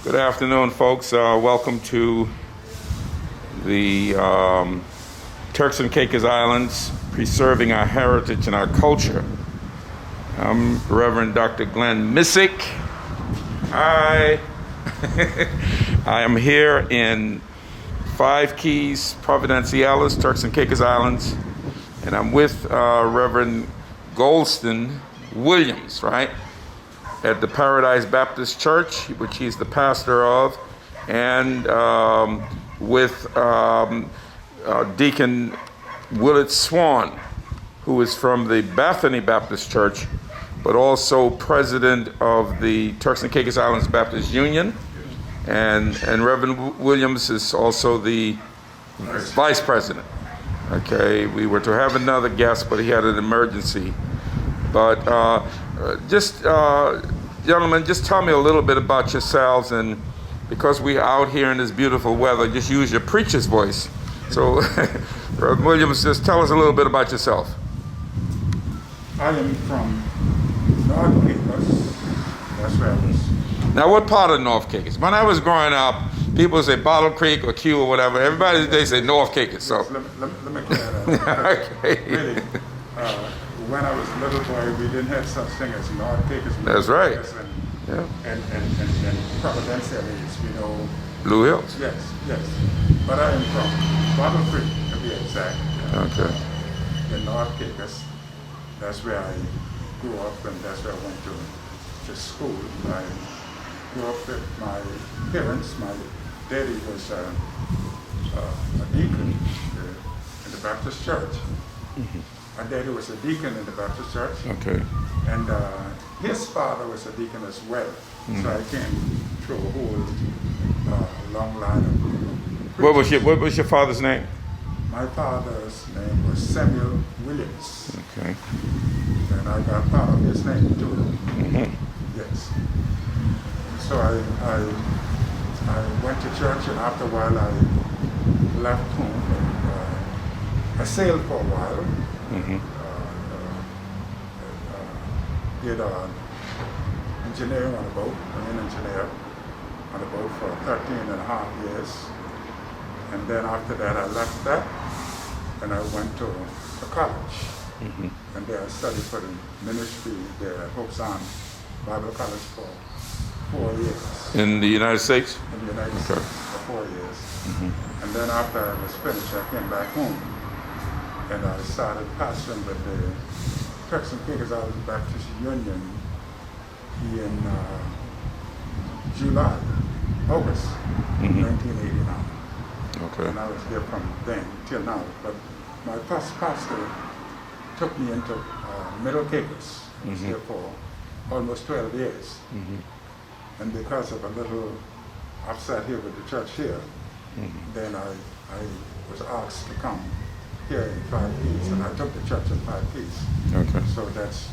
Good afternoon, folks. Welcome to the Turks and Caicos Islands, preserving our heritage and our culture. I'm Reverend Dr. Glenn Missick. Hi. I am here in Five Keys, Providenciales, Turks and Caicos Islands, and I'm with Reverend Goldston Williams, right? At the Paradise Baptist Church, which he's the pastor of, and with Deacon Willette Swann, who is from the Bethany Baptist Church, but also president of the Turks and Caicos Islands Baptist Union. And Reverend Williams is also the vice president. Okay, we were to have another guest, but he had an emergency. But gentlemen, just tell me a little bit about yourselves, and because we're out here in this beautiful weather, just use your preacher's voice. So, Reverend Williams, just tell us a little bit about yourself. I am from North Caicos. That's where I was. Now, what part of North Caicos? When I was growing up, people say Bottle Creek or Q or whatever. Everybody, they say North Caicos. So. Yes, let me clear that. Okay. Really, when I was a little boy, we didn't have such thing as North Caicos. That's right. And Providenciales, we know. Blue Hills. Yes. But I am from Bottle Creek, to be exact. Okay. In North Caicos. That's where I grew up, and that's where I went to school. I grew up with my parents. My daddy was a deacon in the Baptist church. Mm-hmm. My daddy was a deacon in the Baptist church. Okay. And his father was a deacon as well. Mm-hmm. So I came through a whole long line of What was your father's name? My father's name was Samuel Williams. Okay. And I got part of his name too. Mm-hmm. Yes. So I went to church, and after a while I left home, and I sailed for a while. Mm-hmm. Did engineering on a boat, marine engineer on a boat for 13 and a half years. And then after that I left that, and I went to college. Mm-hmm. And there I studied for the ministry there at Hope Sound Bible College for 4 years. In the United States? In the United States for 4 years. Mm-hmm. And then after I was finished, I came back home, and I started pastoring with the Turks and Caicos Islands Baptist Union in August 1989. Okay. And I was there from then till now. But my first pastor took me into Middle Caicos. I was there for almost 12 years. Mm-hmm. And because of a little upset here with the church here, then I was asked to come here in Five Keys, and I took the church in Five Keys. Okay. So that's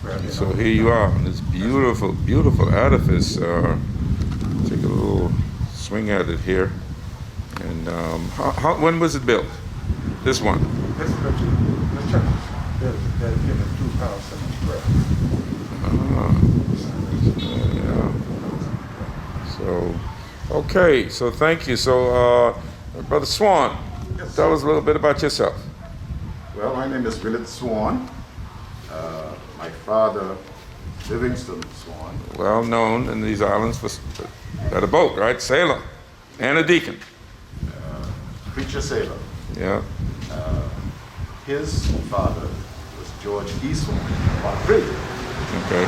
where So here you are in this beautiful, beautiful edifice. Take a little swing at it here. And when was it built? This one? the church is dedicated in 2012. Yeah. So, okay. So thank you. So, Brother Swann, Yes. tell us a little bit about yourself. Well, my name is Willette Swann. My father, Livingston Swann. Well known in these islands for at a boat, right? Sailor and a deacon. Preacher sailor. Yeah. His father was George E. Swann, on bridge. Okay.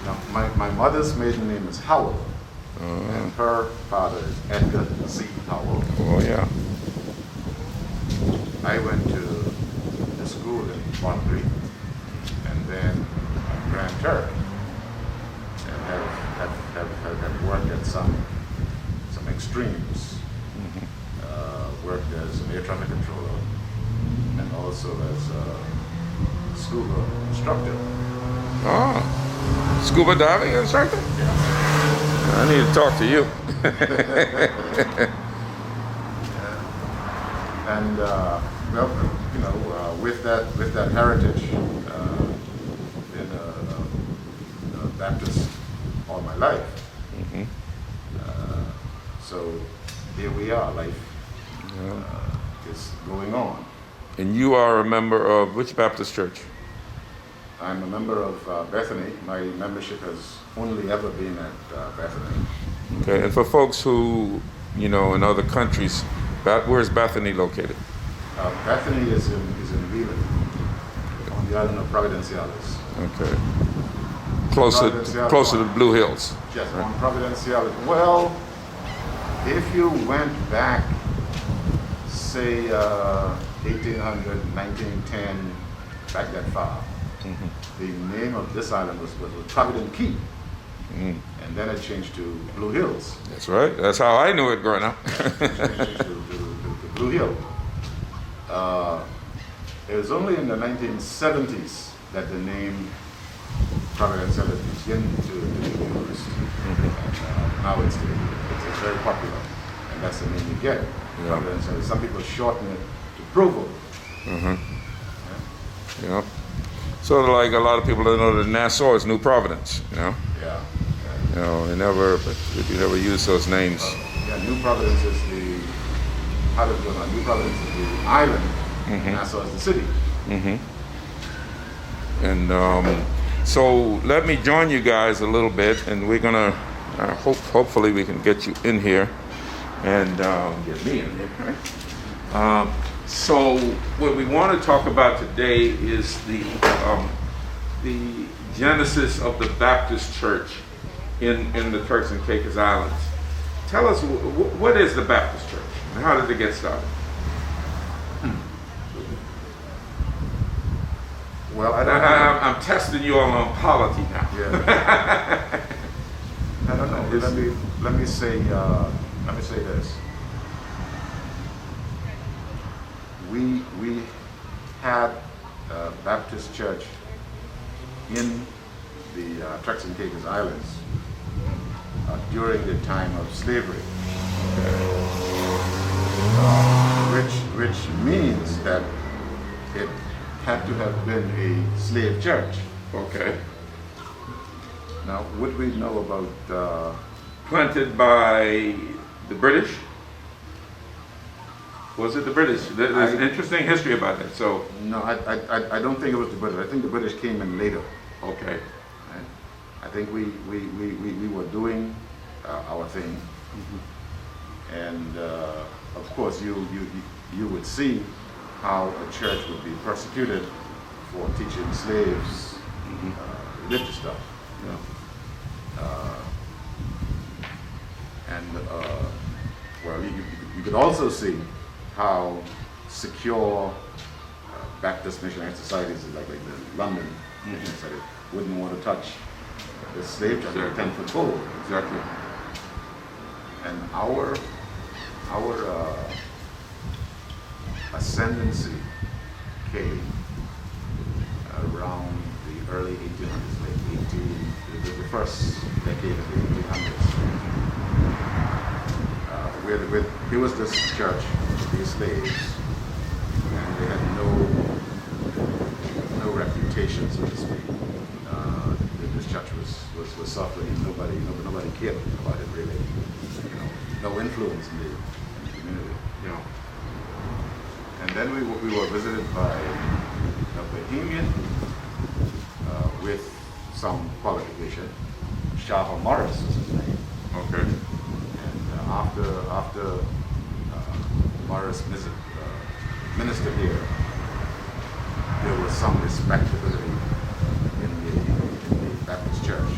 Now, my mother's maiden name is Howell, and her father is Edgar C. Howell. Oh yeah. I went to the school in Montreal, and then Grand Turk, and have worked at some extremes. Worked as an air traffic controller and also as a scuba instructor. Oh, scuba diving instructor? Yeah. I need to talk to you. And well, you know, with that heritage in a Baptist life. So here we are, life is going on. And you are a member of which Baptist church? I'm a member of Bethany. My membership has only ever been at Bethany. Okay, and for folks who, in other countries, where's Bethany located? Bethany is in Willette, on the island of Providenciales. Okay. Closer to the Blue Hills. Yes, on Providenciales. Well, if you went back, say 1800, 1910, back that far, the name of this island was Providence Key. And then it changed to Blue Hills. That's right. That's how I knew it growing up. It changed to Blue Hill. It was only in the 1970s that the name Providenciales began to be used. And now it's very popular, and that's the name you get. Providenciales. Some people shorten it to Provo. Yeah. Sort of like a lot of people don't know that Nassau is New Providence. Yeah. They never use those names. New Providence is New Providence is the island. Nassau is the city. And so let me join you guys a little bit, and we're gonna hopefully we can get you in here and get me in here, right? So what we want to talk about today is the genesis of the Baptist Church in the Turks and Caicos Islands. Tell us, what is the Baptist Church and how did it get started? Well, I'm testing you all on polity now. Yeah. I don't know. Let me say this. We had a Baptist church in the Turks and Caicos Islands during the time of slavery, which means that it had to have been a slave church. Okay. Now, what we know about planted by the British? Was it the British? There's an interesting history about that. So no, I don't think it was the British. I think the British came in later. Okay. Right? I think we were doing our thing, and of course you would see how a church would be persecuted for teaching slaves religious stuff. Well, you could also see how secure Baptist missionary societies like the London Mission Society wouldn't want to touch the slave trade with 10-foot pole. Exactly. And our ascendancy came around the early 1800s, like the first decade of the 1800s. Here was this church, these slaves, and they had no reputation, so to speak. This church was suffering. Nobody cared about it really. No influence in the community. And then we were visited by a Bohemian with some qualification. Shah Morris was his name. Okay. And after Morris ministered here, there was some respectability in the Baptist church.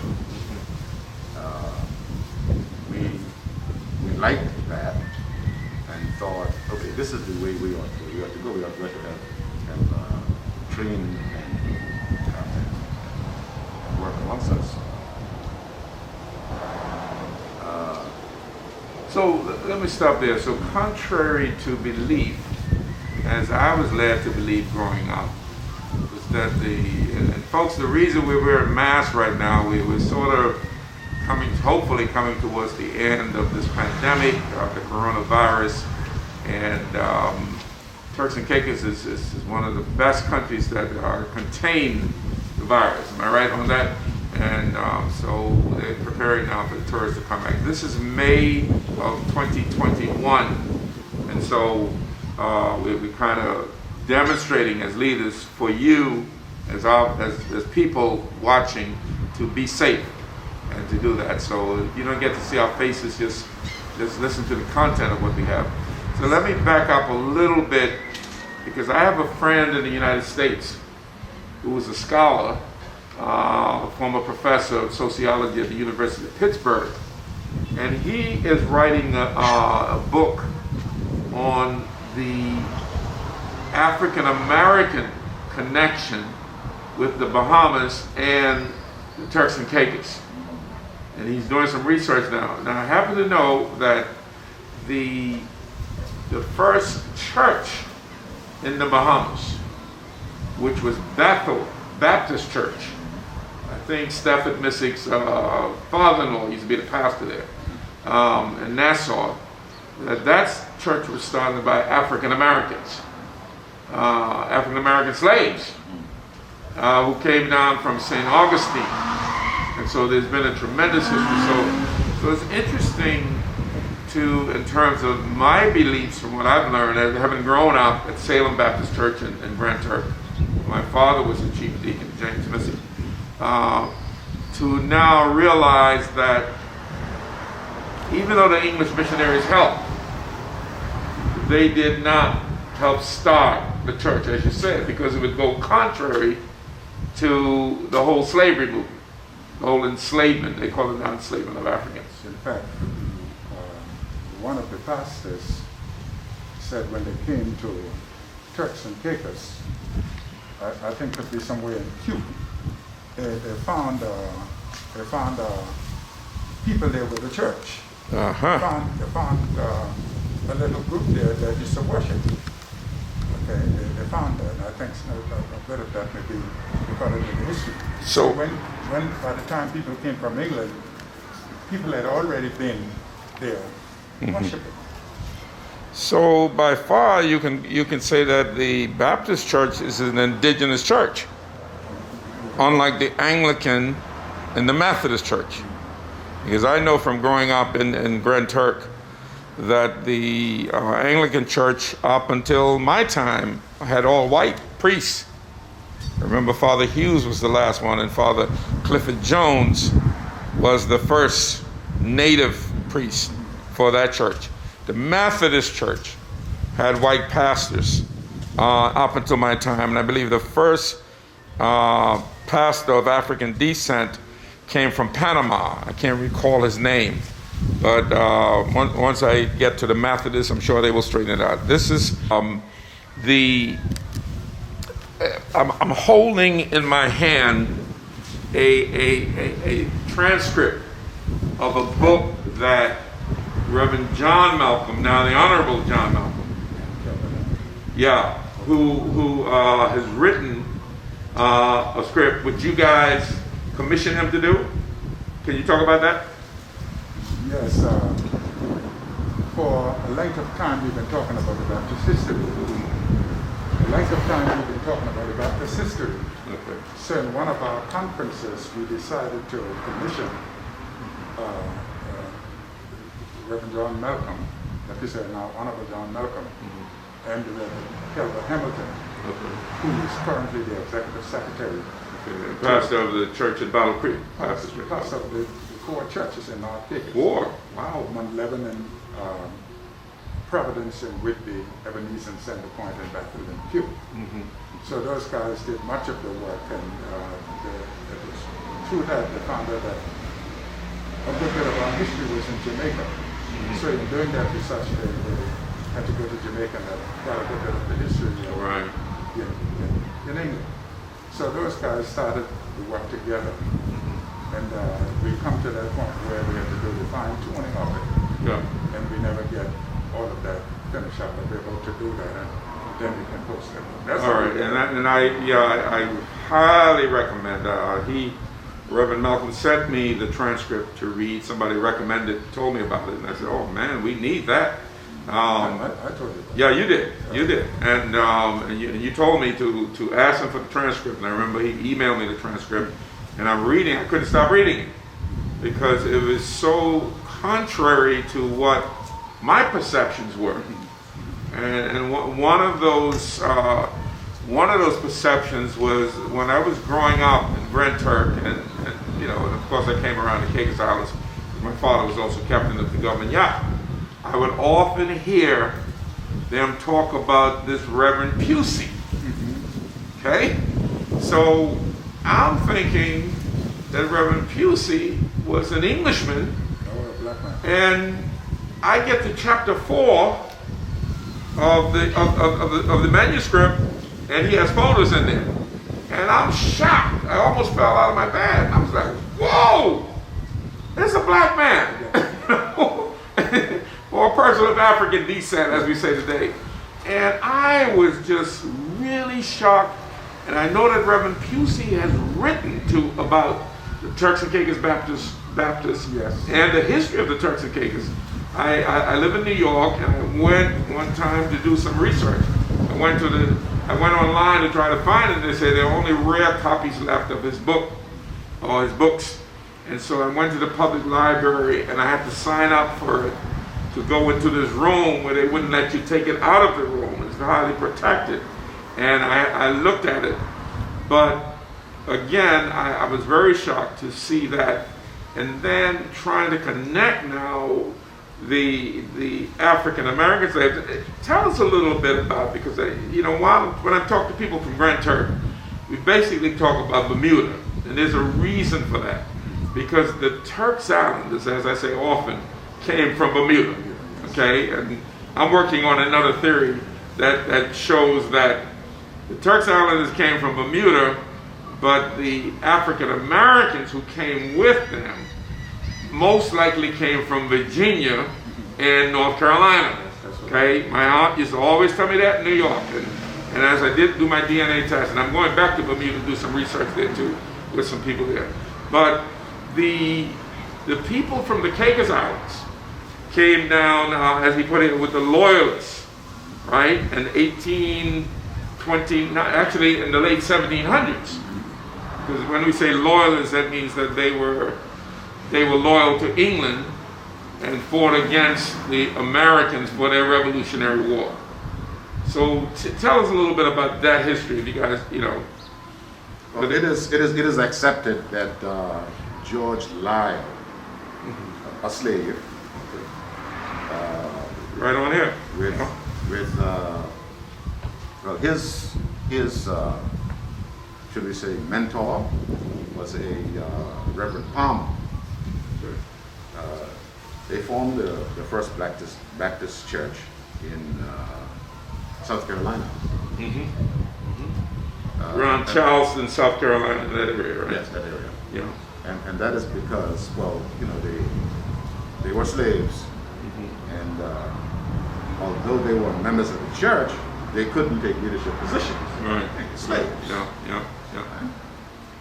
We liked that and thought, okay, this is the way we ought to go. We ought to have trained and work amongst us. So let me stop there. So contrary to belief, as I was led to believe growing up, was that and folks, the reason we're wearing masks right now, we're sort of hopefully coming towards the end of this pandemic, the coronavirus, and Turks and Caicos is one of the best countries that are contain the virus. Am I right on that? And so they're preparing now for the tourists to come back. This is May of 2021. And so we're kind of demonstrating as leaders for you, as people watching, to be safe and to do that. So you don't get to see our faces, just listen to the content of what we have. So let me back up a little bit, because I have a friend in the United States who was a scholar, a former professor of sociology at the University of Pittsburgh, and he is writing a book on the African American connection with the Bahamas and the Turks and Caicos. And he's doing some research now. Now I happen to know that the first church in the Bahamas, which was Bethel Baptist Church, I think Stafford Missick's father-in-law used to be the pastor there, in Nassau. That church was started by African Americans, African American slaves, who came down from St. Augustine. And so there's been a tremendous history. So it's interesting in terms of my beliefs from what I've learned, as having grown up at Salem Baptist Church in Grand Turk. My father was the chief deacon, James Missick. To now realize that even though the English missionaries helped, they did not help start the church, as you said, because it would go contrary to the whole slavery movement, the whole enslavement. They call it the enslavement of Africans. In fact, one of the pastors said when they came to Turks and Caicos, I think it could be somewhere in Cuba, they found people there with the church. Uh-huh. They found a little group there that used to worship. Okay, they found that. I think a bit of that may be part of the history. So when by the time people came from England, people had already been there worshiping. So by far, you can say that the Baptist Church is an indigenous church, unlike the Anglican and the Methodist Church. Because I know from growing up in Grand Turk that the Anglican Church, up until my time, had all white priests. I remember Father Hughes was the last one, and Father Clifford Jones was the first native priest for that church. The Methodist Church had white pastors up until my time, and I believe the first pastor of African descent came from Panama. I can't recall his name, but once I get to the Methodists, I'm sure they will straighten it out. This is I'm holding in my hand a transcript of a book that Reverend John Malcolm, now the Honorable John Malcolm, who has written a script which you guys commissioned him to do. Can you talk about that? Yes, for a length of time we've been talking about the Baptist history. A length of time we've been talking about the Baptist history. Okay. So in one of our conferences we decided to commission Reverend John Malcolm, like you said now, Honorable John Malcolm, and Reverend Kelvin Hamilton, who is currently the executive secretary. Okay. Pastor of the church at Battle Creek. Pastor of the 4 churches in North Caicos. 4? Wow. Mount Lebanon, Providence, and Whitby, Ebenezer, and Center Point, and Bethel, and Pew. So those guys did much of the work, and it was through that they found out that a good bit of our history was in Jamaica. So in doing that research, they had to go to Jamaica and got a good bit of the history in England. So those guys started to work together, and we come to that point where we had to do the fine tuning of it. Yeah. And we never get all of that finished up, but we're able to do that, and then we can post it. That's all right, and I highly recommend. Reverend Malcolm sent me the transcript to read. Somebody recommended, told me about it, and I said, "Oh man, we need that." I told you. Yeah, you did. You did, and you told me to ask him for the transcript. And I remember he emailed me the transcript, And I'm reading, I couldn't stop reading it because it was so contrary to what my perceptions were. And one of those perceptions was when I was growing up in Grand Turk, and of course I came around the Caicos Islands. My father was also captain of the government yacht. I would often hear them talk about this Reverend Pusey. Okay? So I'm thinking that Reverend Pusey was an Englishman, and I get to chapter 4 of the manuscript, and he has photos in there. And I'm shocked. I almost fell out of my bed. I was like, whoa! It's a black man. Or a person of African descent, as we say today. And I was just really shocked. And I know that Reverend Pusey has written about the Turks and Caicos Baptists Yes. and the history of the Turks and Caicos. I live in New York, and I went one time to do some research. I went online to try to find it. They say there are only rare copies left of his book, or his books. And so I went to the public library, and I had to sign up for it to go into this room where they wouldn't let you take it out of the room. It's highly protected. And I looked at it. But again, I was very shocked to see that. And then trying to connect now the African American slaves. Tell us a little bit about, because when I talk to people from Grand Turk, we basically talk about Bermuda, and there's a reason for that, because the Turks Islanders, as I say often, came from Bermuda. Okay, and I'm working on another theory that shows that the Turks Islanders came from Bermuda, but the African Americans who came with them most likely came from Virginia and North Carolina. Okay, my aunt used to always tell me that in New York, and as I did do my DNA test, and I'm going back to Bermuda to do some research there too, with some people there. But the people from the Caicos Islands came down, as he put it, with the Loyalists, right, in 1820, actually in the late 1700s. Because when we say Loyalists, that means that they were loyal to England and fought against the Americans for their Revolutionary War. So tell us a little bit about that history, if you guys, Well, it is accepted that George Lyle, a slave, right on here, well, his should we say mentor was a Reverend Palmer. They formed the first Baptist church in South Carolina. Around Charleston, South Carolina, that area, right? Yes, that area. Yeah. And that is because, well, they were slaves, and although they were members of the church, they couldn't take leadership positions. Right. Slaves. Yeah.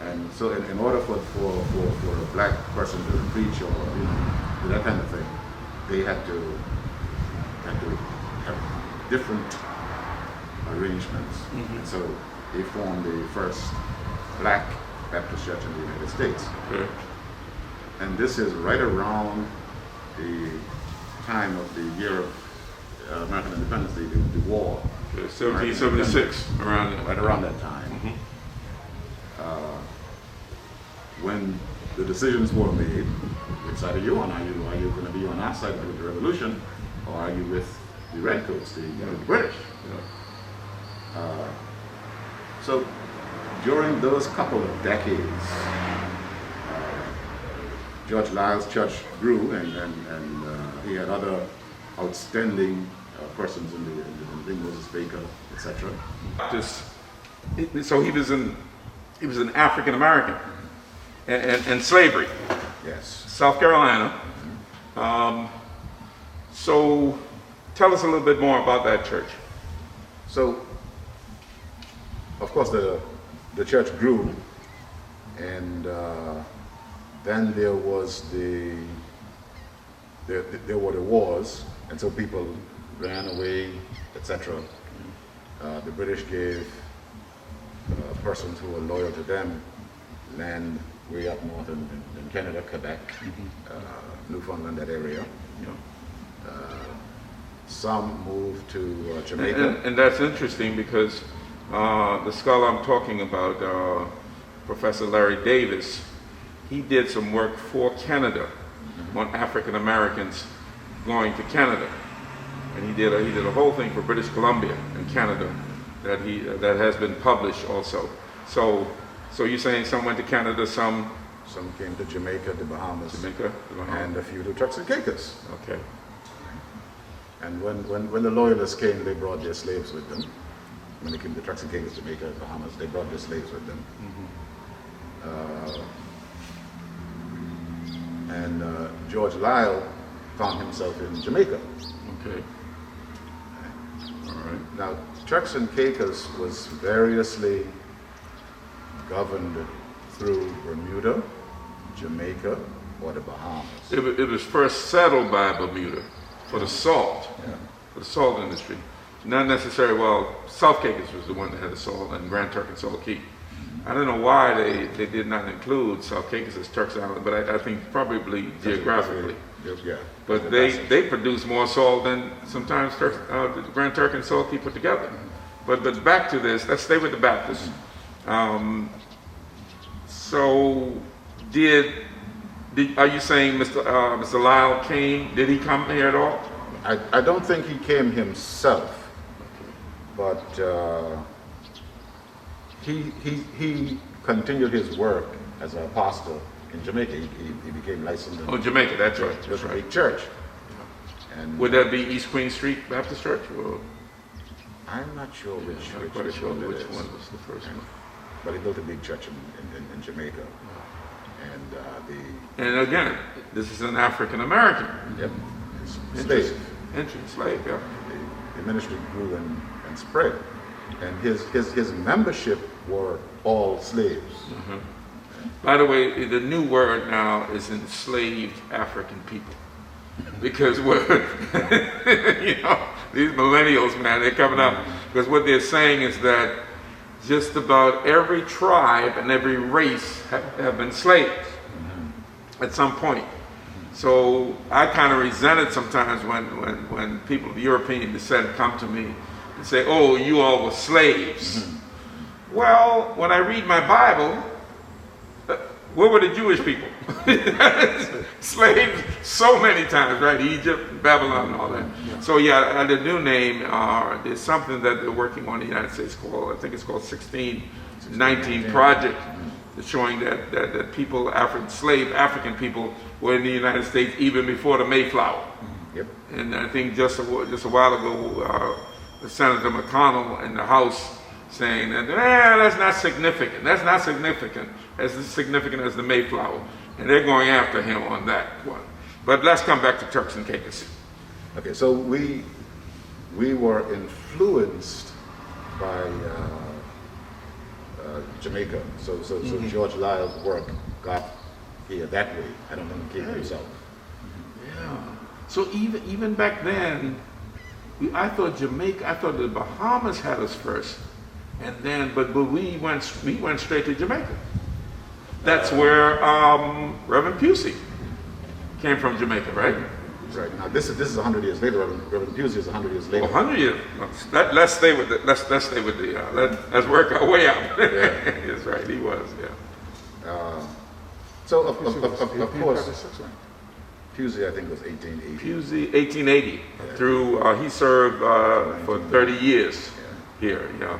And so, in order for a black person to preach or do that kind of thing, they had to have different arrangements. And so they formed the first black Baptist church in the United States. Okay. And this is right around the time of the year of American independence, the war. 1776, around that. Right around that time. When the decisions were made, which side are you on? Are you going to be on our side with the revolution, or are you with the redcoats, the British? So during those couple of decades, George Lyle's church grew, and he had other outstanding persons in the Moses Baker, etc. So he was an African American in slavery. Yes. South Carolina. So tell us a little bit more about that church. So, of course, the church grew, and then there was there were the wars, and so people ran away, etc. The British gave persons who were loyal to them land way up north in Canada, Quebec, Newfoundland, that area. Some moved to Jamaica. And that's interesting because the scholar I'm talking about, Professor Larry Davis, he did some work for Canada on African Americans going to Canada, and he did a whole thing for British Columbia and Canada that has been published also. So you're saying some went to Canada, some came to Jamaica, the Bahamas, and a few to Turks and Caicos. Okay. And when the Loyalists came, they brought their slaves with them. When they came to Turks and Caicos, Jamaica, Bahamas, they brought their slaves with them. And George Lyle found himself in Jamaica. Okay. All right. Now, Turks and Caicos was variously governed through Bermuda, Jamaica, or the Bahamas. It was first settled by Bermuda for the salt, for the salt industry. Not necessarily, well, South Caicos was the one that had the salt, and Grand Turk and Salt Key. I don't know why they did not include South Caicos as Turks Island, but I think probably geographically. Yeah. But they produce more salt than sometimes the Grand Turk and Salt Key put together. But back to this, let's stay with the Baptists. So are you saying Mr. Lyle came, did he come here at all? I don't think he came himself, but he continued his work as an apostle in Jamaica. He became licensed in Jamaica, that's right. That's right. Church. And would that be East Queen Street Baptist Church? Or? I'm not sure which one was the first one. But he built a big church in Jamaica. And again, this is an African American. Yep. Slave. Slave, yeah. The ministry grew and spread. And his membership were all slaves. By the way, the new word now is enslaved African people. Because these millennials, man, they're coming up. Because what they're saying is that just about every tribe and every race have been slaves at some point. So I kind of resent it sometimes when people of European descent come to me and say, oh, you all were slaves. Well, when I read my Bible, where were the Jewish people? Slaves so many times, right? Egypt, Babylon, and all that. So yeah, the new name, there's something that they're working on in the United States called, I think it's called 1619 Project, showing that people, enslaved African people, were in the United States even before the Mayflower. Yep. And I think just a while ago, Senator McConnell in the House saying that, that's not significant. That's not significant as significant as the Mayflower. And they're going after him on that one. But let's come back to Turks and Caicos. Okay, so we were influenced by Jamaica. So George Lyle's work got here that way. I don't think he came himself. Yeah. So even back then, I thought the Bahamas had us first. And then, but we went straight to Jamaica. That's where Reverend Pusey came from, Jamaica, right? Right. Now this is 100 years later. Reverend Pusey is 100 years later. 100 years. Let's stay with let's work our way out. That's right. He was. Yeah. So of course, Pusey I think was 1880. Pusey 1880 through. He served for 30 years here. Yeah.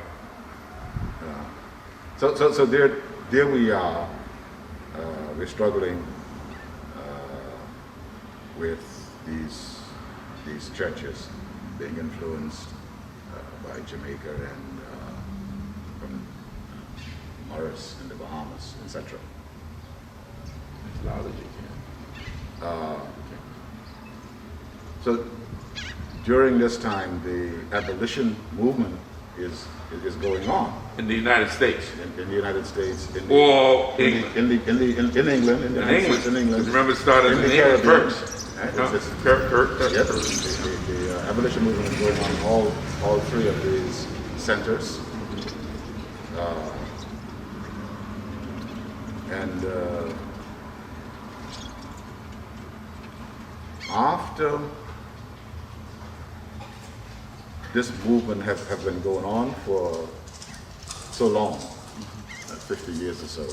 So there we are. We're struggling with these churches being influenced by Jamaica and from Morris in the Bahamas, etc. As loud as you can. So during this time, the abolition movement is going on in the United States. In the United States, in England. In England. Remember, it started in the Caribbean first. The abolition movement is going on in all three of these centers, And after this movement have been going on for so long, 50 years or so,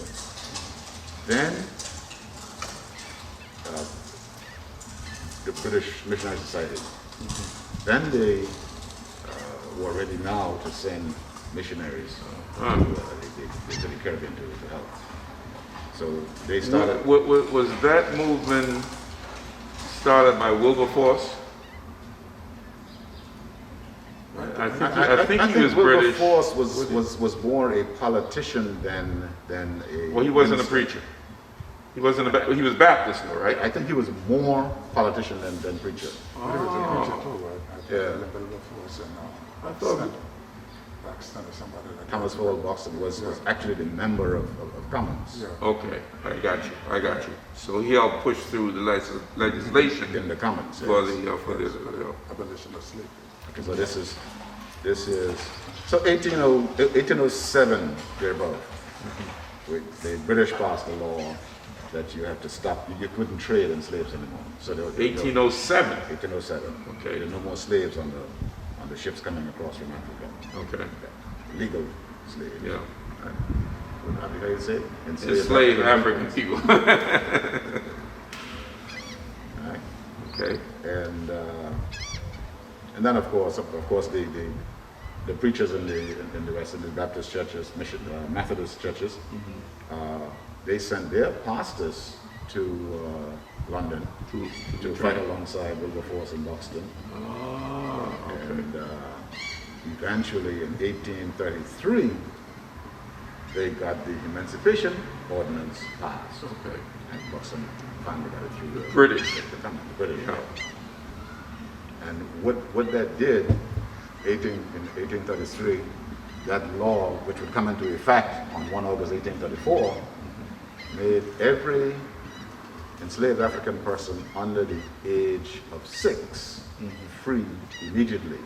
then the British Missionary Society, then they were ready now to send missionaries to the Caribbean to help. So they started. Was that movement started by Wilberforce? I think he was British. Wilberforce was more a politician than a. Well, he wasn't a preacher. He wasn't he was Baptist, though, right? I think he was more politician than preacher. But he was a preacher too, right? I think Yeah. Wilberforce and I thought- Baxter or somebody like that. Thomas Howell Boston was actually the member of Commons Yeah. Okay, I got you. So he helped push through the legislation in the Commons. for yes. the Abolition of slavery. Okay, so this is so 1807 thereabout. The British passed a law that you have to stop. You couldn't trade in slaves anymore. So 1807. 1807. Okay. There are no more slaves on the ships coming across from Africa. Okay. Legal slaves. Yeah. Right. Have you heard it say? Enslaved African people. Right. Okay. And then of course the preachers in the West, in the Baptist churches, Methodist churches, they sent their pastors to London to fight alongside Wilberforce in Boston. Okay. And eventually in 1833, they got the Emancipation Ordinance passed. Okay. And Boston finally got it through the British. The British. Yeah. And what that did, in 1833, that law, which would come into effect on 1 August 1834, made every enslaved African person under the age of 6 free immediately.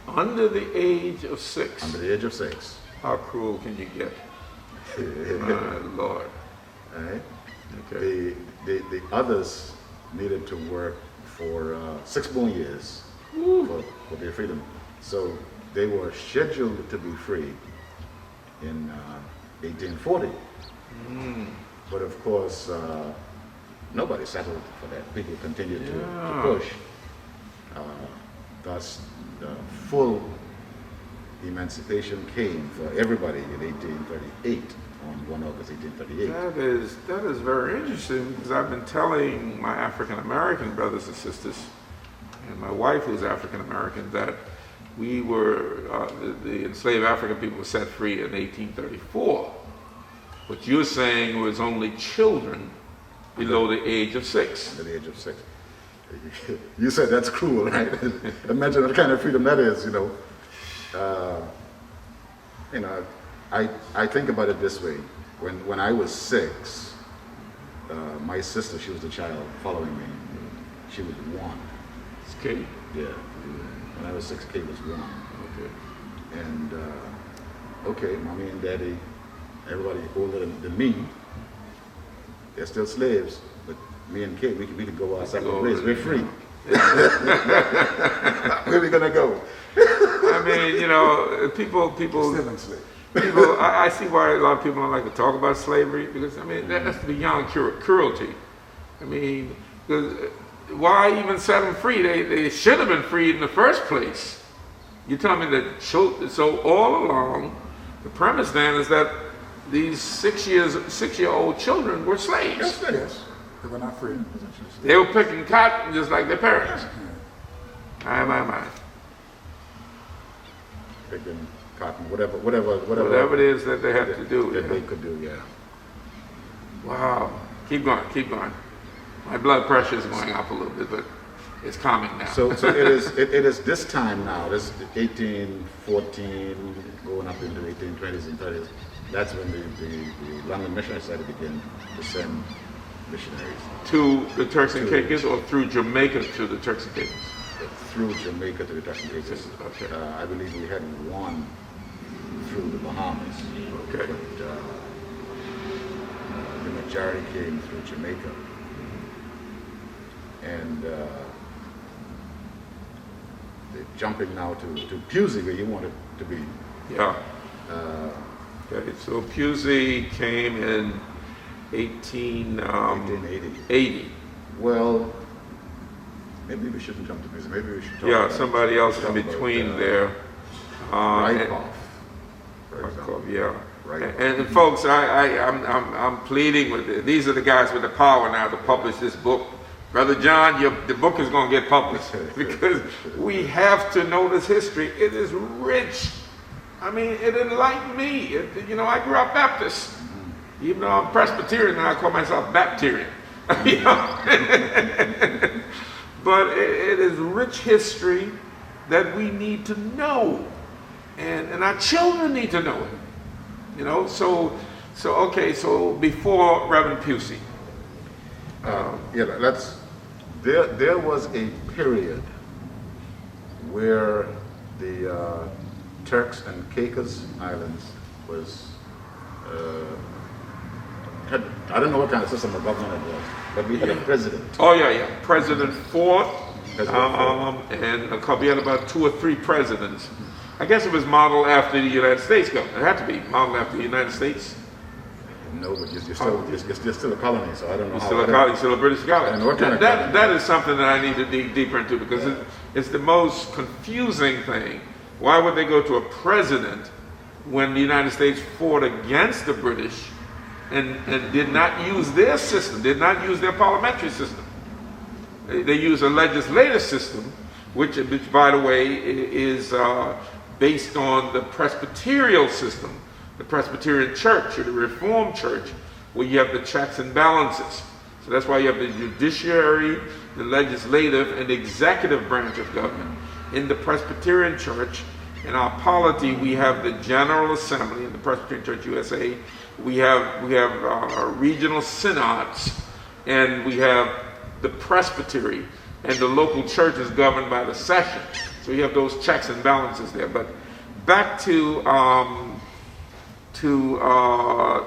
Under the age of 6. Under the age of 6. How cruel can you get? My Lord. Right? Okay. The others needed to work for 6 more years for their freedom. So they were scheduled to be free in 1840. But of course, nobody settled for that. People continued to push. Thus, the full emancipation came for everybody in 1838, on 1 August 1838. That is very interesting, because I've been telling my African American brothers and sisters, and my wife who's African American, that we were, the enslaved African people were set free in 1834. What you're saying was only children below the age of 6. Under the age of 6. You said that's cruel, right? Imagine what kind of freedom that is, I think about it this way. When I was 6, my sister, she was the child following me. She was 1. It's Kate? Yeah. When I was 6, Kate was 1. Okay. And, okay, mommy and daddy, everybody older than me, they're still slaves, but me and Kate, we can go our separate ways. We're free. Where are we gonna go? I mean, people Still enslaved. I see why a lot of people don't like to talk about slavery, because, I mean, that's beyond cruelty. I mean, why even set them free? They should have been freed in the first place. You tell me that, so all along, the premise then is that these 6-year-old children were slaves. Yes. They were not free. They were picking cotton just like their parents. My. Picking cotton, whatever Whatever it is that they have to do. that they could do, yeah. Wow. Keep going. My blood pressure is going up a little bit, but it's calming now. So it is this time now. This is 1814, going up into 1820s and 30s. That's when the London Missionary Society began to send missionaries To the Turks and Caicos, or through Jamaica to the Turks and Caicos? through Jamaica to the Turks and Caicos. Okay. I believe we had one through the Bahamas. Okay. But, the majority came through Jamaica. And they're jumping now to Pusey, where you wanted to be. Yeah. Okay, so Pusey came in 1880. Well, maybe we shouldn't jump to Pusey. Maybe we should talk about somebody else in between there. Rykoff, for example. Yeah. Rykoff. And folks, I'm pleading with it. These are the guys with the power now to publish this book. Brother John, the book is going to get published because we have to know this history. It is rich. I mean, it enlightened me. I grew up Baptist. Even though I'm Presbyterian, I call myself Baptarian. But it is rich history that we need to know. And our children need to know it. So before Reverend Pusey. There was a period where the Turks and Caicos Islands was, I don't know what kind of system of government it was, but we had a president. Oh yeah, President Ford, and we had about 2 or 3 presidents. I guess it was modeled after the United States government. It had to be modeled after the United States. No, but you're still a colony, so I don't know. You're still a British colony. That is something that I need to dig deeper into because it's the most confusing thing. Why would they go to a president when the United States fought against the British and did not use their system, did not use their parliamentary system? They use a legislative system, which by the way, is based on the Presbyterian system. The Presbyterian Church or the Reformed Church, where you have the checks and balances. So that's why you have the judiciary, the legislative, and the executive branch of government. In the Presbyterian Church, in our polity, we have the General Assembly in the Presbyterian Church USA. We have regional synods, and we have the presbytery, and the local church is governed by the session. So you have those checks and balances there. But back to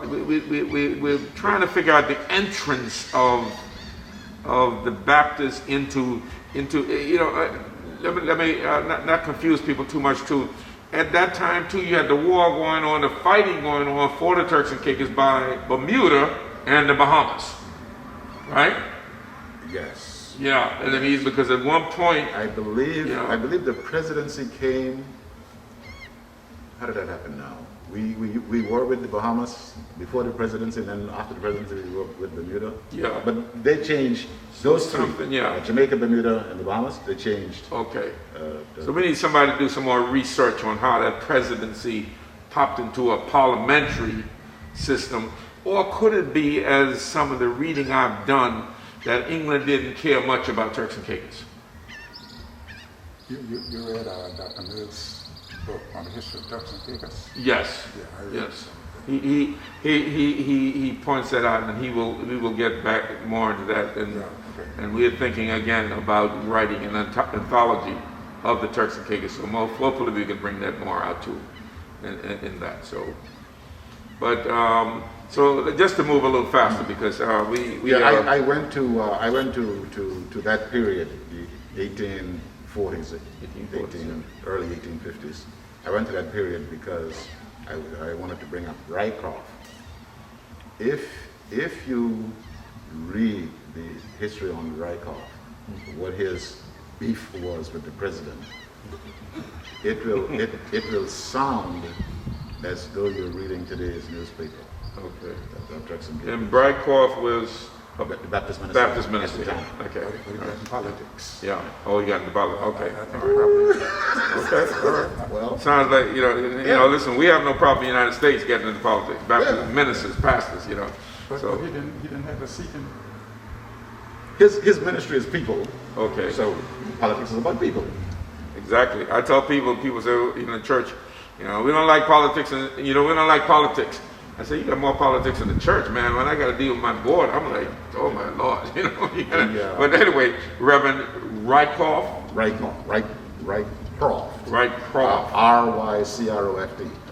we're trying to figure out the entrance of the Baptists into let me not confuse people too much too. At that time too, you had the war going on, the fighting going on for the Turks and Caicos by Bermuda and the Bahamas, right? Yes. Yeah, and I mean because at one point I believe the presidency came. How did that happen now? We were with the Bahamas before the presidency, and then after the presidency we were with Bermuda. Yeah. But they changed those three. Jamaica, Bermuda, and the Bahamas. They changed. Okay. So we need somebody to do some more research on how that presidency popped into a parliamentary system, or could it be, as some of the reading I've done, that England didn't care much about Turks and Caicos? You read Dr. Mill's book on the history of Turks and Caicos? Yes. Yeah, I read yes. He points that out, and we will get back more into that. And we're thinking again about writing an anthology of the Turks and Caicos. So hopefully we can bring that more out too, in that. So, but so just to move a little faster because I went to that period, the 1840s, early 1850s. I went to that period because I wanted to bring up Rykoff. If you read the history on Rykoff, what his beef was with the president, it will sound as though you're reading today's newspaper. Okay. And Rykoff was the Baptist minister. Baptist minister. At the time. Okay. But he got in politics. Yeah. Oh, he got into politics. Okay. I think probably. Okay. All right. Well, sounds like listen, we have no problem in the United States getting into politics. Baptist ministers, pastors, But so he didn't have a seat in. his ministry is people. okay. So politics is about people. Exactly. I tell people say in the church, we don't like politics, and we don't like politics. I say, you got more politics in the church, man. When I got to deal with my board, I'm like, oh my Lord, But anyway, Reverend Rykoff. Rycroft. Rycroft. Rycroft, I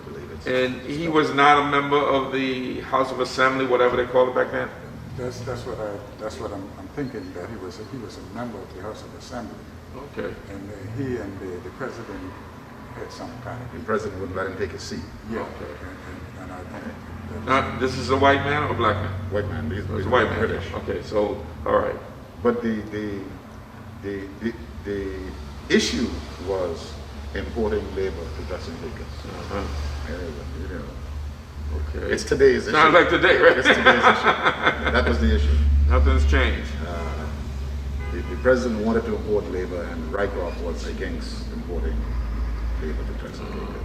believe it's. And he was not a member of the House of Assembly, whatever they called it back then? That's what I'm thinking, that he was a member of the House of Assembly. Okay. And he and the president had some kind of... The president wouldn't let him take his seat. Yeah. Okay. And I think... Now, this is a white man or a black man? White man. These He's a white man. British. Okay, so, all right. But the issue was importing labor to Turks Caicos. You know, Okay. it's today's issue. Sounds like today, right? It's today's issue. That was the issue. Nothing's changed. The president wanted to import labor, and Rycroft was against importing labor to Turks Caicos.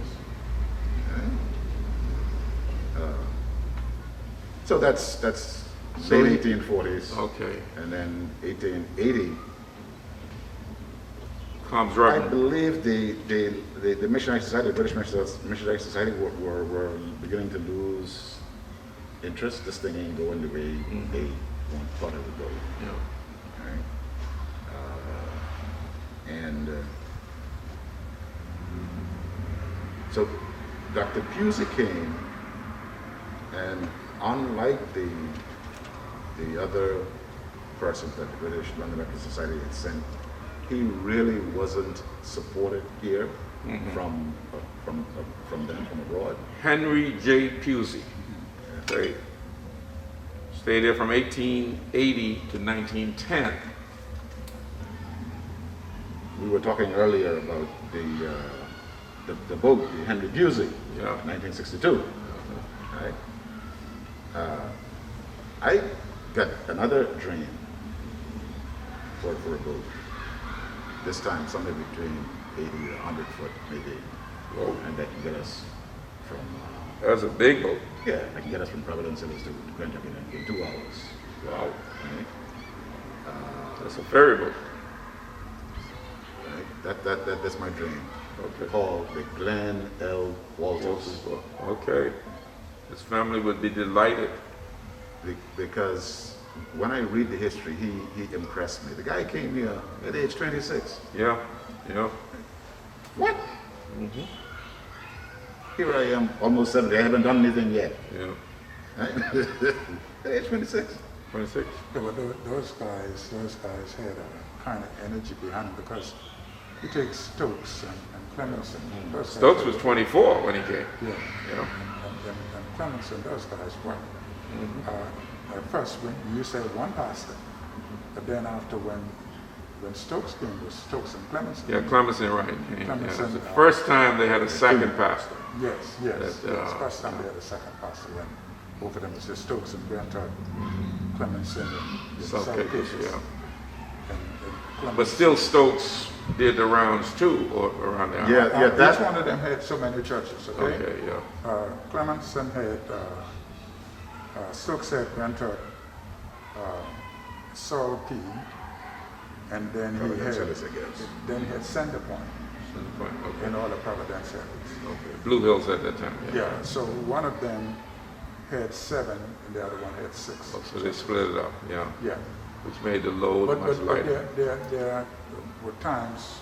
So that's late 1840s. Okay. And then 1880. Comes I right. believe the Missionary Society, the British Missionary Society were beginning to lose interest. This thing ain't going the way they thought it would go. Yeah. Right? So Dr. Pusey came, and unlike the other persons that the British London Baptist Society had sent, he really wasn't supported here from them, from abroad. Henry J. Pusey. Okay. Stayed there from 1880 to 1910. We were talking earlier about the book, the Henry Pusey, Yeah. 1962. Right? I got another dream for a boat. This time somewhere between 80 or 100 foot, maybe. Whoa. And that can get us from, That's a big boat. yeah, that can get us from Providence Hills to Grand Junction in 2 hours. Wow. Right? That's a ferry boat. Right? That's my dream. Okay. Called the Glenn L. Walters. Okay. His family would be delighted. Because when I read the history, he impressed me. The guy came here at age 26. Yeah. Yeah. What? Here I am, almost 70. I haven't done anything yet. Yeah. Right? At age 26. 26. Yeah, but those guys had a kind of energy behind them, because you take Stokes and Clemenson. Those guys Stokes were- was 24 when he came. Yeah. Yeah. And Clemenson, those guys weren't. At first, when you said one pastor, but then after when Stokes came, it was Stokes and Clemenson. Yeah, Clemenson, right. Yeah, Clemenson, it was the first time they had a second pastor. Yes. That, First time they had a second pastor, when both of them was just Stokes and Grantor, Clemenson and South Caicos, yeah. And But still, Stokes did the rounds too, or around there. Yeah, each one of them had so many churches, okay? Okay, yeah. Clemenson had, Stokes had Grantor, Saul P, and then he had, Providence, I guess. then he had Centerpoint Okay. and all the Providence areas. Okay. Blue Hills at that time. Yeah, so one of them had 7 and the other one had 6. Oh, so they split it up, yeah. Yeah, Which made the load but much lighter. there were times,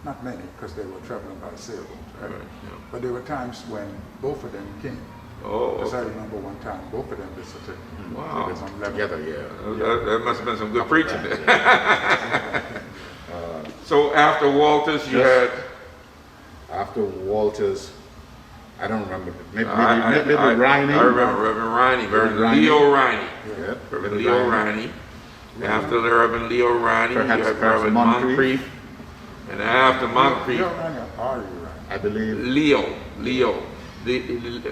not many, because they were traveling by sailboat, right? Right, yeah. But there were times when both of them came. Oh, Because I okay. remember one time both of them visited. Wow. They was on level. Together, yeah. That must have been some good preaching there. So after Walters, you Yes. had... After Walters, I don't remember. Maybe I Riney. remember Reverend Riney, Reverend Leo Riney. Yeah. Reverend Leo Riney. After the Reverend Leo Riney, you Perhaps had Reverend Moncrief. Moncrief. And after Moncrief, Leo Riney, are you right? I believe. Leo.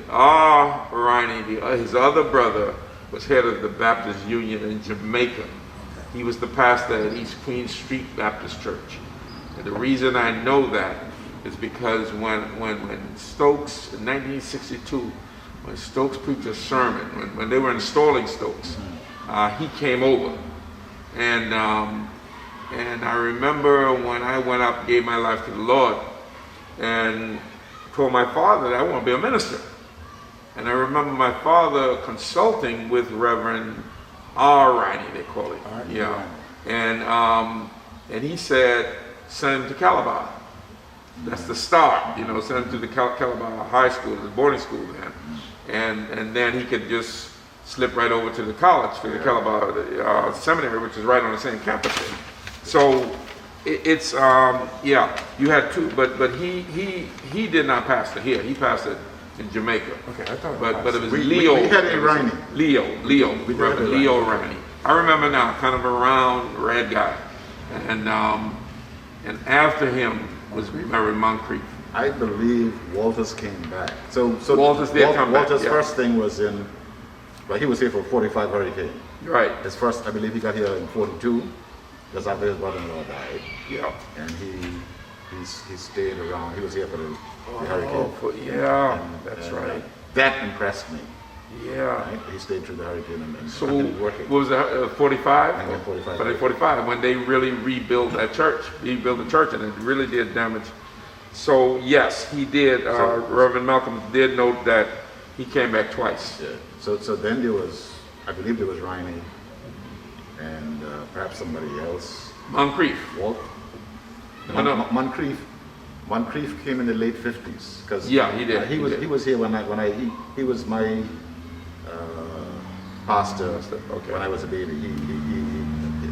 R. Riney, his other brother, was head of the Baptist Union in Jamaica. He was the pastor at East Queen Street Baptist Church. And the reason I know that is because when Stokes, in 1962, when Stokes preached a sermon, when they were installing Stokes, he came over. And I remember when I went up, gave my life to the Lord, and told my father that I want to be a minister. And I remember my father consulting with Reverend R. Riney, they call it. R. Yeah. And he said, send him to Calabar. That's the start, you know, sent him to the Calabar High School, the boarding school then. And then he could just slip right over to the college, to the Calabar Seminary, which is right on the same campus there. So it's, yeah, you had two, but he did not pastor here. He pastored in Jamaica. Okay, I thought. But it was We Leo. had a Riney. Leo, We did Reverend have a Leo Riney. Riney. I remember now, kind of a round, red guy. And after him was Reverend Moncrief. I believe Walters came back. So Walters did come back, Walters' yeah. first thing was in, well, he was here for 45 hurricane. Right, His first, I believe he got here in 42, just after his brother-in-law died. yeah. And he stayed around. He was here for the hurricane. Yeah, And, that's and right. That impressed me. Yeah. Right? He stayed through the hurricane and So, continued working. what was that, 45? 1945. But in 45, when they really rebuilt the church, and it really did damage. So, yes, he did, Reverend Malcolm did note that he came back twice. Yeah. So then there was, I believe there was Riney and perhaps somebody else. Moncrief. Walt? No. Moncrief came in the late 50s. Cause Yeah, he did. He was here he was my pastor Okay. when I was a baby.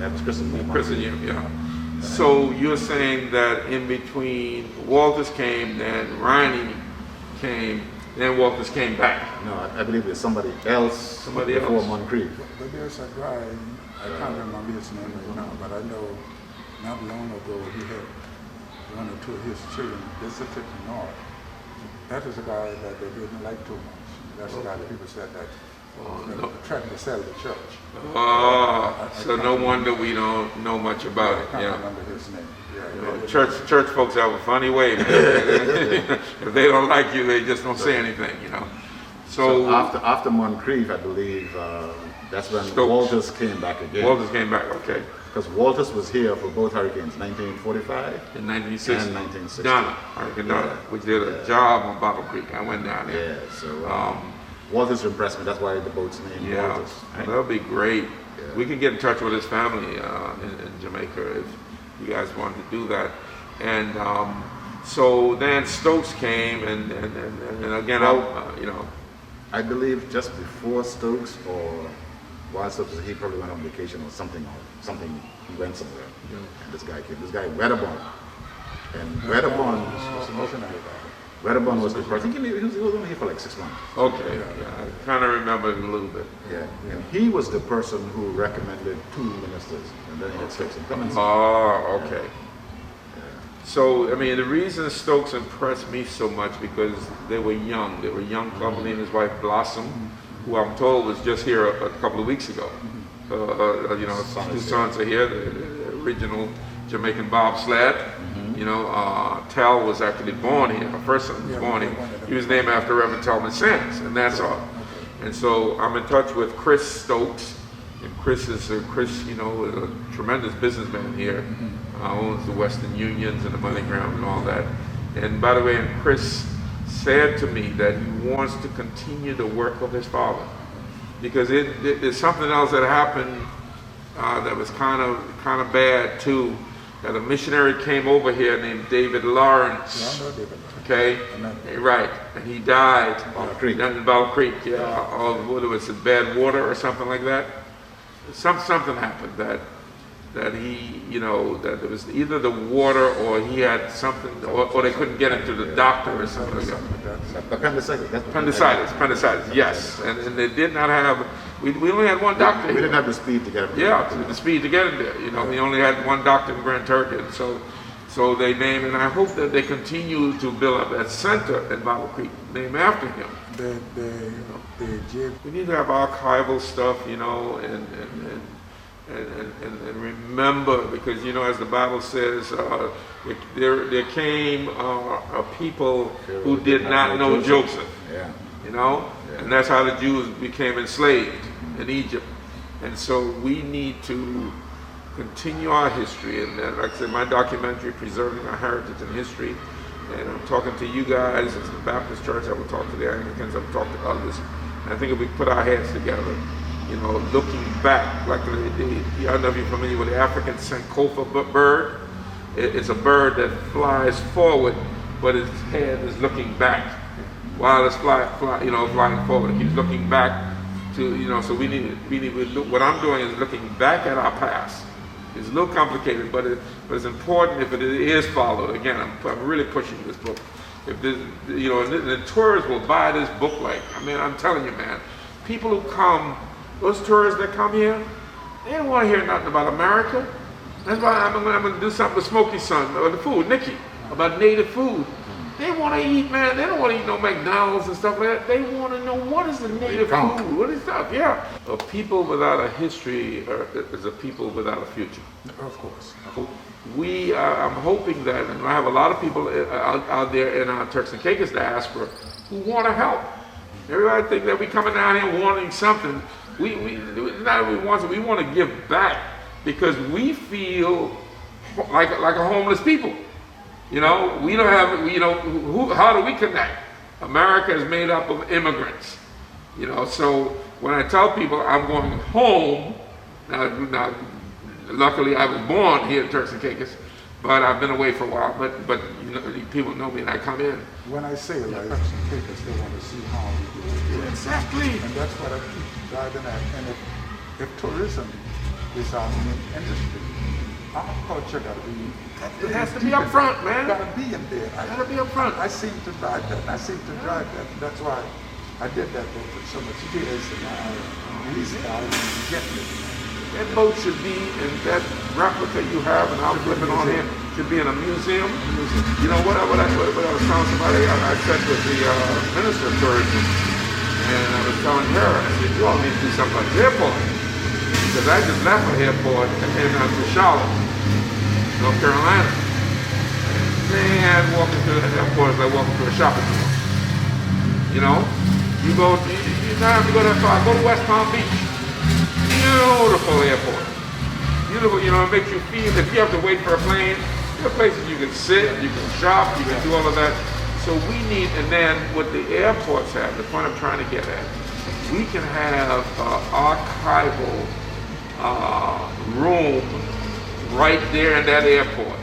I was christened by Chris and Moncrief. you, yeah. So you're saying that in between Walters came, then Riney came, then Walters came back. No, I believe there's somebody else before else. Moncrief. But there's a guy, I can't remember his name right now, but I know not long ago he had one or two of his children visited the North. That is a guy that they didn't like too much. That's the guy that people said that no. trying to sell the church. So no wonder we don't know much about I it, can't yeah. remember his name. Yeah, You know, they- church folks have a funny way, man. If they don't like you, they just don't say anything, you know. So after Moncrief, I believe that's when Stokes. Walters came back again. Walters came back, okay, Because Walters was here for both hurricanes, 1945 in 1960. and 1960. Donna, Hurricane Donna, which did a job on Bottle Creek. I went down there. Yeah, so Walters impressed me. That's why the boat's named Yeah, Walters. right? that'll be great. Yeah. We can get in touch with his family in Jamaica if you guys want to do that. And so then Stokes came, and again, you know, I believe just before Stokes or while Stokes, he probably went on vacation or something. He went somewhere. And this guy came. This guy, Wedderburn. And Wedderburn It's a missionary guy. Wedderburn was the person. I think he was only here for like 6 months. okay, yeah, I kind of remember it a little bit. Yeah. And he was the person who recommended 2 ministers. And then he had Stokes and Clemens. Oh, okay. So, I mean, the reason Stokes impressed me so much because they were young. They were young couple, and his wife Blossom, who I'm told was just here a couple of weeks ago. You know, two sons are here, the original Jamaican bobsled. You know, Tel was actually born here. Her first son was born here. He was named after Reverend Telman Sands, and that's all. And so I'm in touch with Chris Stokes. And Chris is you know, is a tremendous businessman here. Owns the Western Unions and the MoneyGram and all that. And by the way, and Chris said to me that he wants to continue the work of his father because there's something else that happened that was kind of bad too. That a missionary came over here named David Lawrence. Yeah, I know David. Okay, right, and he died Bottle Creek. down in Bottle Creek, of what was it, bad water or something like that. Something happened that he, you know, that it was either the water or he had something, or they couldn't get him to the doctor or something like that. Appendicitis. That's Appendicitis, yes, and they did not have. We only had one doctor. We here. didn't have the speed to get him. Yeah, the speed to get him there. You know, we only had one doctor in Grand Turk, and so they named, and I hope that they continue to build up that center in Bottle Creek, named after him. We need to have archival stuff, you know, and remember, because you know, as the Bible says, there came a people who did not know Joseph. Yeah. You know, and that's how the Jews became enslaved in Egypt. And so we need to continue our history. And like I said, my documentary, Preserving Our Heritage and History, and I'm talking to you guys as the Baptist Church, I will talk to the Anglicans, I will talk to others. And I think if we put our heads together, you know, looking back, like I don't know if you're familiar with the African Sankofa bird. It's a bird that flies forward, but its head is looking back while it's flying forward. It keeps looking back to, so we need to look. What I'm doing is looking back at our past. It's a little complicated, but it's important if it is followed. Again, I'm really pushing this book. If the tourists will buy this book I'm telling you, man, people who come, those tourists that come here, they don't want to hear nothing about America. That's why I'm going to do something with Smokey's son, or the food, Nikki, about native food. They want to eat, man. They don't want to eat no McDonald's and stuff like that. They want to know what is the native food, what is stuff, yeah. A people without a history is a people without a future. Of course. I'm hoping that, and I have a lot of people out there in our Turks and Caicos diaspora who want to help. Everybody think that we coming down here wanting something. We not that we want something, we want to give back because we feel like a homeless people. We don't have, how do we connect? America is made up of immigrants. So when I tell people I'm going home, now luckily I was born here in Turks and Caicos, but I've been away for a while, but people know me and I come in. When I say like Turks and Caicos, they want to see how we do it. Exactly. And that's what I keep driving at. And if tourism is our main industry, our culture got to be. It has to be up front, man. Got to be in there. Got to be up front. I seem to drive that. That's why I did that book with so much tears in my eyes. I didn't get it. That boat should be, and that replica you have, and I'll flip it on here, should be in a museum. You know what I was telling somebody, I said with the Minister of Tourism, and I was telling her, I said, you all need to do something about the airport. Because I just left the airport and came down to Charlotte, North Carolina. Man, walking through the airport is like walking through a shopping mall. You don't have to go that far. Go to West Palm Beach. Beautiful airport. Beautiful, it makes you feel, if you have to wait for a plane, there are places you can sit, you can shop, you can do all of that. So we need, and then what the airports have, the point I'm trying to get at, we can have archival room right there in that airport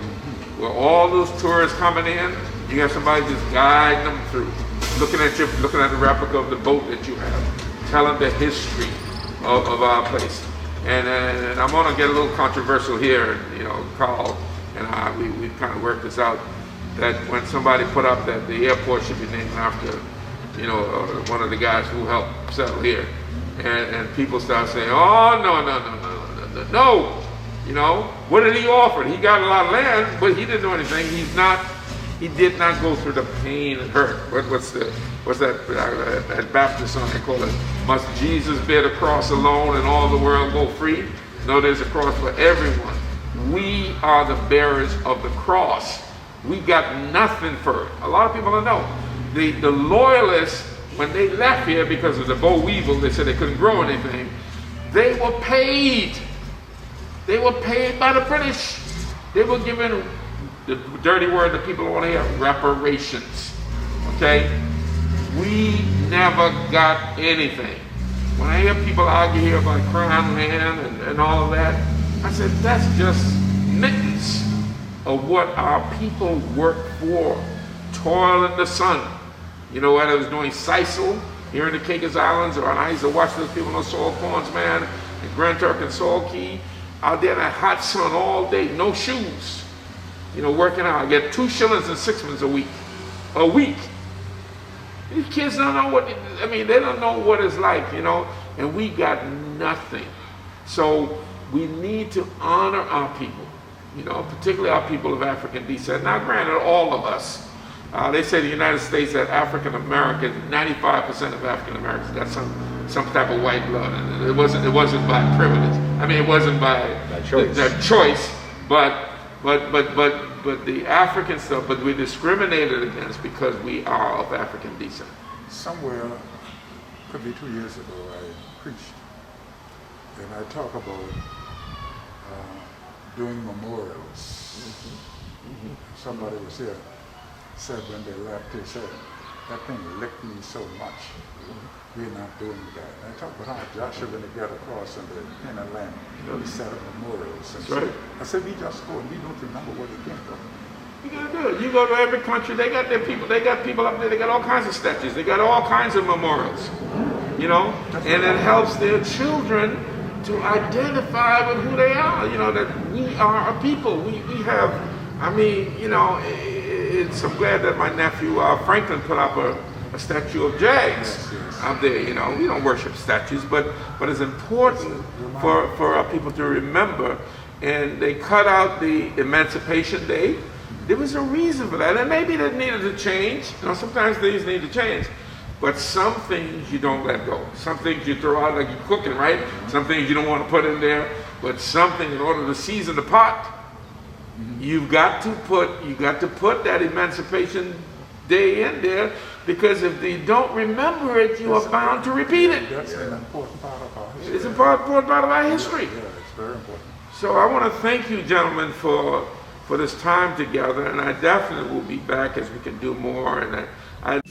where all those tourists coming in, you have somebody just guiding them through, looking at the replica of the boat that you have, telling the history of our place. And I'm going to get a little controversial here, Carl and I, we kind of worked this out, that when somebody put up that the airport should be named after, one of the guys who helped settle here, and people start saying, oh, no. What did he offer? He got a lot of land, but he didn't do anything. He did not go through the pain and hurt. What's that Baptist song they call it? Must Jesus bear the cross alone and all the world go free? No, there's a cross for everyone. We are the bearers of the cross. We got nothing for it. A lot of people don't know. The Loyalists, when they left here because of the boll weevil, they said they couldn't grow anything. They were paid. They were paid by the British. They were given, the dirty word that people don't want to hear, reparations. Okay? We never got anything. When I hear people argue here about crown land and all of that, I said, that's just mittens of what our people worked for, toil in the sun. What I was doing sisal here in the Caicos Islands, or I used to watch those people on Salt Corns, man, in Grand Turk and Salt Key, out there in that hot sun all day, no shoes, working out. I get 2 shillings and 6pence a week. These kids don't know they don't know what it's like, and we got nothing. So we need to honor our people, particularly our people of African descent. Now, granted, all of us. They say the United States that African Americans, 95% of African Americans got some type of white blood, and it wasn't by privilege. It wasn't by choice, but the African stuff. But we're discriminated against because we are of African descent. Somewhere, could be 2 years ago, I preached, and I talk about doing memorials. Somebody was here. Said when they left, they said, that thing licked me so much. We're not doing that. And I talked about how Joshua when they got across in the inner land, he set up memorials. And That's right. I said, we just go and we don't remember where they came from. You gotta do it. You go to every country, they got their people, they got people up there, they got all kinds of statues, they got all kinds of memorials, you know, and it helps their children to identify with who they are, you know, that we are a people. We have, I mean, you know, I'm glad that my nephew Franklin put up a statue of Jags up there, you know. We don't worship statues, but it's important for our people to remember. And they cut out the Emancipation Day. There was a reason for that, and maybe that needed to change. You know, sometimes things need to change, but some things you don't let go. Some things you throw out like you're cooking, right? Some things you don't want to put in there, but something in order to season the pot, you've got to put that Emancipation Day in there, because if they don't remember it, you are bound to repeat it. That's an important part of our history. It's an important part of our history. Yeah, it's very important. So I want to thank you, gentlemen, for this time together, and I definitely will be back as we can do more. And I